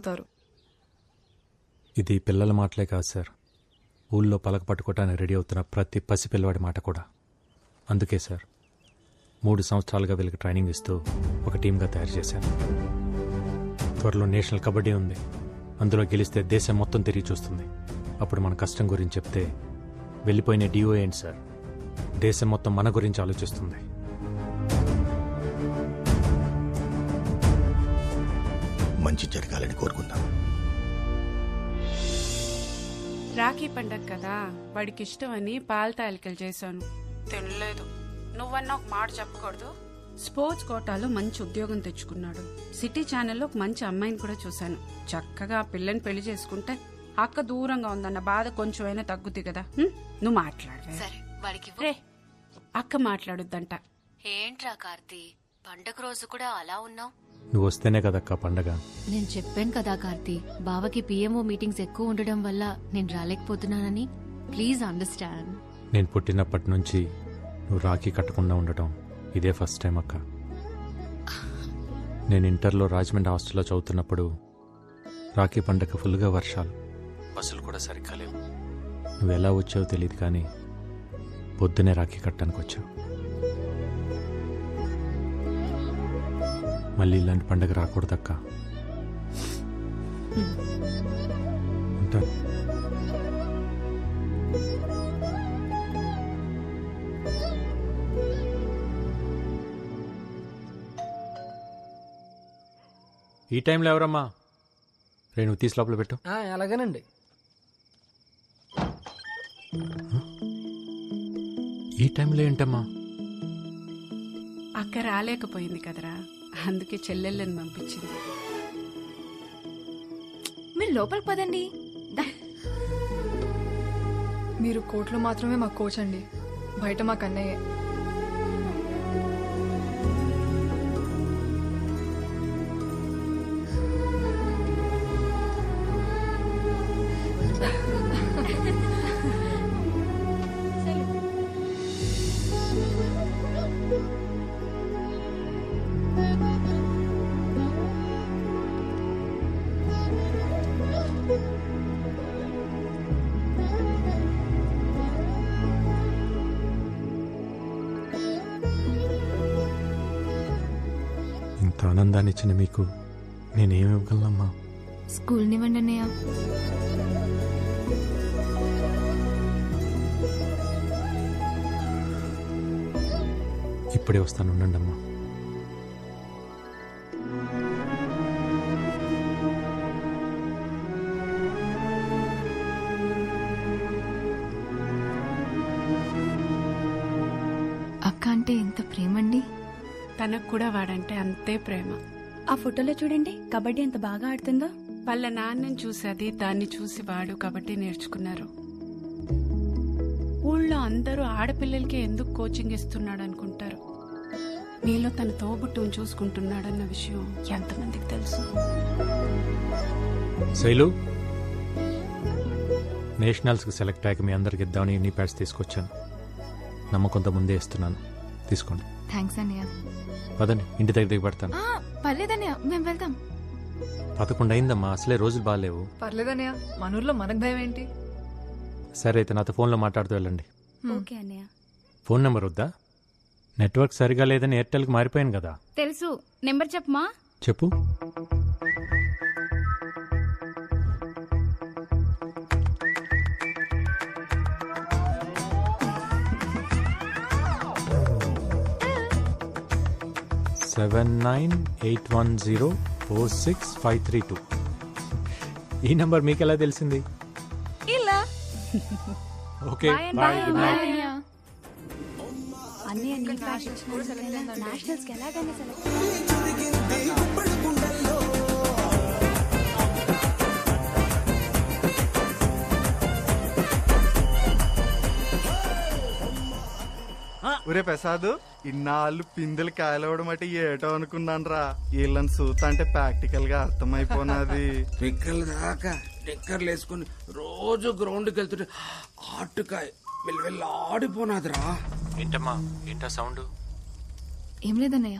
అవుతారు. ఇది పిల్లల మాటలే కాదు సార్, ఊళ్ళో పలక పట్టుకోవటానికి రెడీ అవుతున్న ప్రతి పసి పిల్లవాడి మాట కూడా. అందుకే సార్ 3 సంవత్సరాలుగా వీళ్ళకి ట్రైనింగ్ ఇస్తూ ఒక టీంగా తయారు చేశాను. త్వరలో నేషనల్ కబడ్డీ ఉంది. అందులో గెలిస్తే దేశం మొత్తం తిరిగి చూస్తుంది. అప్పుడు మన కష్టం గురించి చెప్తే వెళ్ళిపోయిన డిఓ ఏంటి సార్, దేశం మొత్తం మన గురించి ఆలోచిస్తుంది. మంచి జరగాలని కోరుకుందాం. రాఖీ పండగ కదా, వాడికి ఇష్టమని పాల తాలికలు చేశాను. తినలేదు. నువ్వన్నా ఒక మాట చెప్పకూడదు. స్పోర్ట్స్ కోటాలో మంచి ఉద్యోగం తెచ్చుకున్నాడు. సిటీ ఛానల్లో ఒక మంచి అమ్మాయిని కూడా చూశాను. చక్కగా ఆ పిల్లని పెళ్లి చేసుకుంటే అక్క దూరంగా ఉందన్న బాధ కొంచెమైనా తగ్గుద్ది కదా. నువ్వు మాట్లాడవే. సరే వాడికి రే, అక్క మాట్లాడుద్దంట. ఏంట్రా కార్తీ, పండగ రోజు కూడా అలా ఉన్నావు? నువ్వు వస్తేనే కదక్క పండగ. నేను చెప్పాను కదా కార్తీ, బావకి పిఎంఓ మీటింగ్స్ ఎక్కువ ఉండడం వల్ల నేను రాలేకపోతున్నానని. Please understand. నేను పుట్టినప్పటి నుంచి నువ్వు రాఖీ కట్టకుండా ఉండటం ఇదే ఫస్ట్ టైం అక్క. నేను ఇంటర్లో రాజమండ్రి హాస్టల్లో చదువుతున్నప్పుడు రాఖీ పండగ ఫుల్గా వర్షాలు, బస్సులు కూడా సరిగ్గా లేవు. నువ్వు ఎలా వచ్చావో తెలియదు కానీ పొద్దునే రాఖీ కట్టడానికి వచ్చావు. మళ్ళీ ఇలాంటి పండగ రాకూడదక్క. ఉంటాను. ఈ టైంలో ఎవరమ్మా? నువ్వు తీసి లోపల పెట్టు. అలాగేనండి. ఈ టైంలో ఏంటమ్మా? అక్క రాలేకపోయింది కదరా, అందుకే చెల్లెళ్ళని పంపించింది. మీరు లోపలికి పదండి. మీరు కోర్టులో మాత్రమే మా కోచ్ అండి, బయట మా కన్నయ్యే. ఇంత ఆనందాన్ని ఇచ్చిన మీకు నేనేమివ్వగలనమ్మా? స్కూల్ నివ్వండి అన్నయ్య. ఇప్పుడే వస్తాను, ఉండండమ్మా. అక్క అంటే ఎంత ప్రేమండి. తనకు కూడా వాడంటే అంతే ప్రేమ. ఆ ఫోటోలో చూడండి, కబడ్డీ ఎంత బాగా ఆడుతుందో. వాళ్ళ నాన్నని చూసి అది, దాన్ని చూసి వాడు కబడ్డీ నేర్చుకున్నారు. ఊళ్ళో అందరూ ఆడపిల్లలకి ఎందుకు కోచింగ్ ఇస్తున్నాడు అనుకుంటారు. నీలో తన తోబుట్టును చూసుకుంటున్నాడన్న విషయం ఎంతమందికి తెలుసు? శైలు, నేషనల్స్కి సెలెక్ట్ అయ్యాక మీ అందరికి ఇద్దామని నీ ప్యాడ్స్ తీసుకొచ్చాను. నమ్మకంతో ముందే ఇస్తున్నాను, తీసుకోండి. థ్యాంక్స్ అన్నయ్య. పదండి, ఇంటి దగ్గరికి పడతాను. పర్లేదన్నయ్య, మేము వెళ్తాం. 11 అయిందమ్మా, అసలే రోజులు బాగాలేవు. పర్లేదన్నయ్య, మన ఊర్లో మనకు భయం ఏంటి? సరే అయితే నాతో ఫోన్లో మాట్లాడుతూ వెళ్ళండి. ఓకే అన్నయ్య. ఫోన్ నెంబర్ వద్దా? నెట్వర్క్ సరిగా లేదని ఎయిర్టెల్కి మారిపోయాను కదా. తెలుసు, నెంబర్ చెప్పమా. చెప్పు. $7981046532. ఈ నంబర్ మీకు ఎలా తెలిసింది? ఇలా ఓకే, బాయ్. Good night. అన్నయ్య నేషనల్స్ కి ఎలాగైనా సెలెక్ట్. ఒరే ప్రసాద్, ఇన్నాళ్ళు పిందెలు కాయలవడం అంటే ఏటో అనుకున్నాను రా. వీళ్ళని చూస్తా అంటే ప్రాక్టికల్ గా అర్థమైపోయినది. పిక్కల దాకా నిక్కర్లు వేసుకుని రోజు గ్రౌండ్కి వెళ్తుంటే ఆటుకాయ వెళ్ళి ఆడిపోనాదిరా. ఏంటమ్మా, ఏంటా సౌండ్? ఏం లేదన్నయ్య,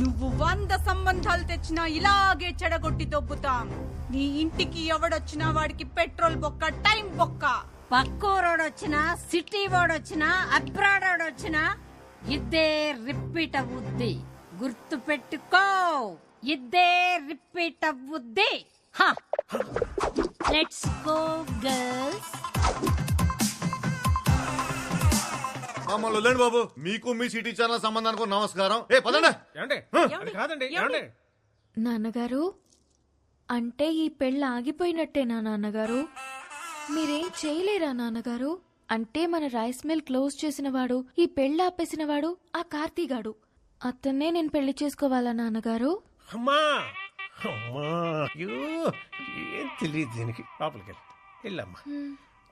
నువ్వు 100 సంబంధాలు తెచ్చినా ఇలాగే చెడగొట్టి దొబ్బుతాం. నీ ఇంటికి ఎవడొచ్చినా వాడికి పెట్రోల్ బొక్క, టైం బొక్క. పక్కూరోడొచ్చినా, సిటీ వాడొచ్చినా, అబ్రాడ్ వాడొచ్చినా ఇద్దే రిపీట్ అవుద్ది. గుర్తు పెట్టుకో, ఇద్దే రిపీట్ అవుద్ది. Let's go girls. మమ్మల్ని వదిలేండి బాబు. మీకు మీ సిటీ ఛానల్ సంబంధానికి నమస్కారం. ఏ పదండి. అది కాదండి ఏమండి? నాన్నగారు, అంటే ఈ పెళ్ళి ఆగిపోయినట్టేనా నాన్నగారు? మీరేం చేయలేరా నాన్నగారు? అంటే మన రైస్ మిల్ క్లోజ్ చేసిన వాడు, ఈ పెళ్ళి ఆపేసిన వాడు ఆ కార్తీగాడు. అతన్నే నేను పెళ్లి చేసుకోవాలా నాన్నగారు? అమ్మా అమ్మా, అయ్యో ఏం తెలియదు దీనికి. లోపలికి వెళ్ళమ్మా,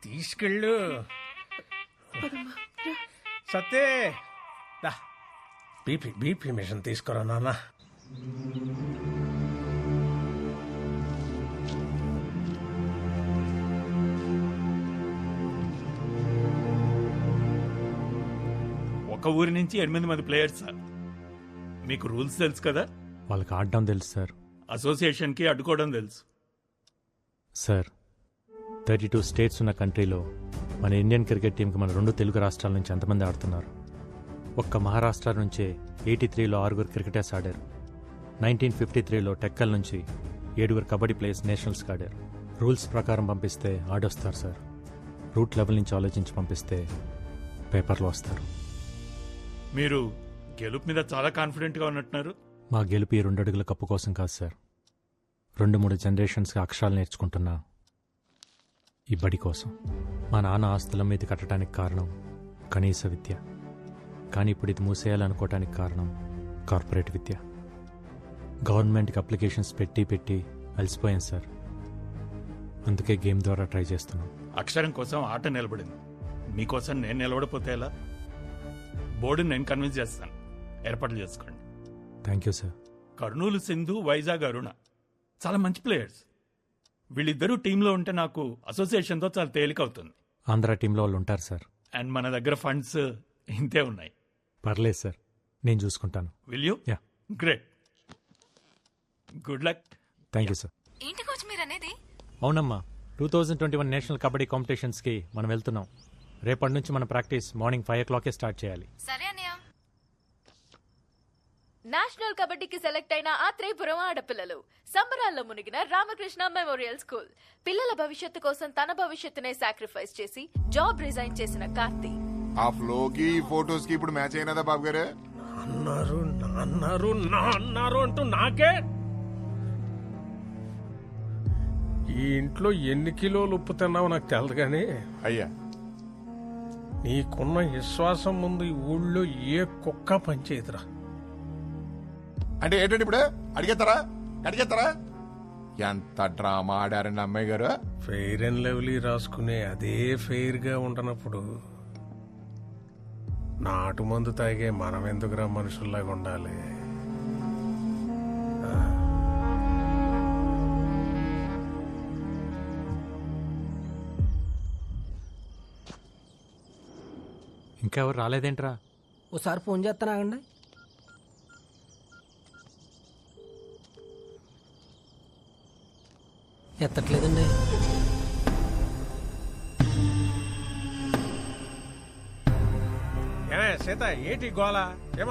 తీసుకెళ్ళు. సత్తే బీపీ మిషన్ తీసుకురా నాన్న. ఒక ఊరి నుంచి 8 మంది ప్లేయర్స్ సార్. మీకు రూల్స్ తెలుసు కదా? వాళ్ళకి ఆడడం తెలుసు సార్. అసోసియేషన్కి అడ్డుకోవడం తెలుసు సార్. 32 స్టేట్స్ ఉన్న కంట్రీలో మన ఇండియన్ క్రికెట్ టీంకి మన 2 తెలుగు రాష్ట్రాల నుంచి ఎంతమంది ఆడుతున్నారు? ఒక్క మహారాష్ట్ర నుంచే 83లో 6 క్రికెటర్స్ ఆడారు. 1953లో టెక్కల్ నుంచి 7 కబడ్డీ ప్లేయర్స్ నేషనల్స్కి ఆడారు. రూల్స్ ప్రకారం పంపిస్తే ఆడొస్తారు సార్. రూట్ లెవెల్ నుంచి ఆలోచించి పంపిస్తే పేపర్లో వస్తారు. మీరు గెలుపు మీద చాలా కాన్ఫిడెంట్గా ఉన్నట్టున్నారు. మా గెలుపు ఈ 2 అడుగుల కప్పు కోసం కాదు సార్. 2-3 జనరేషన్స్గా అక్షరాలు నేర్చుకుంటున్నా ఈ బడి కోసం. మా నాన్న ఆస్తుల మీద కట్టడానికి కారణం కనీస విద్య. కానీ ఇప్పుడు ఇది మూసేయాలనుకోవటానికి కారణం కార్పొరేట్ విద్య. గవర్నమెంట్కి అప్లికేషన్స్ పెట్టి అలసిపోయాం సార్. అందుకే గేమ్ ద్వారా ట్రై చేస్తున్నాం. అక్షరం కోసం ఆట నిలబడింది. మీకోసం నేను నిలబడిపోతే ఎలా? బోర్డుని నేను కన్విన్స్ చేస్తాను. ఏర్పాట్లు చేసుకోండి. Thank you sir. Kurnool Sindhu, Vizag Aruna చాలా మంచి ప్లేయర్స్. వీళ్ళిద్దరూ టీంలో ఉంటే నాకు అసోసియేషన్తో చాలా తేలిక అవుతుంది. ఆంధ్ర టీంలో వాళ్ళు ఉంటారు సార్. అండ్ మన దగ్గర ఫండ్స్ ఇంతే ఉన్నాయి. పర్లేదు సార్, నేను చూసుకుంటాను. Will you? Yeah. Great. Good luck. Thank you sir. ఏంటి కోచ్ మీరు అనేది? అవునమ్మా, 2021 నేషనల్ కబడ్డీ కాంపిటీషన్స్కి మనం వెళ్తున్నాం. రేపటి నుంచి మన ప్రాక్టీస్ మార్నింగ్ 5 o'clockకే స్టార్ట్ చేయాలి. సరే అన్నయ్య. నేషనల్ కబడ్డీకి సెలెక్ట్ అయిన ఆ త్రిపురం ఆడపిల్లలు సంబరాల్లో మునిగిన రామకృష్ణ మెమోరియల్ స్కూల్. పిల్లల భవిష్యత్తు కోసం తన భవిష్యత్తునే సాక్రిఫైస్ చేసి జాబ్ రిజైన్ చేసిన కార్తీ. ఆ ఫ్లోకి ఫోటోస్ కి ఇప్పుడు మ్యాచ్ అయినదా బాబు గారు? అన్నారు అంటూ నాకే. ఈ ఇంట్లో ఎన్ని కిలోలు ఉప్పు తిన్నావో నాకు తెలదు కానీ అయ్యా, నీకున్న విశ్వాసం ముందు ఈ ఊళ్ళో ఏ కుక్క పనిచేయదురా. అంటే ఏంటండి ఇప్పుడు అడిగేస్తారా? ఎంత డ్రామా ఆడారండి అమ్మాయి గారు. ఫెయిర్ అండ్ లవ్లీ రాసుకునే అదే ఫెయిర్ గా ఉండనప్పుడు నాటు మందు తాగే మనం ఎందుకురా మనుషుల్లాగా ఉండాలి? ఇంకా ఎవరు రాలేదేంట్రా? ఓసారి ఫోన్ చేస్తానాగండి. ఎత్తట్లేదండి. సీత ఏంటి గోళ?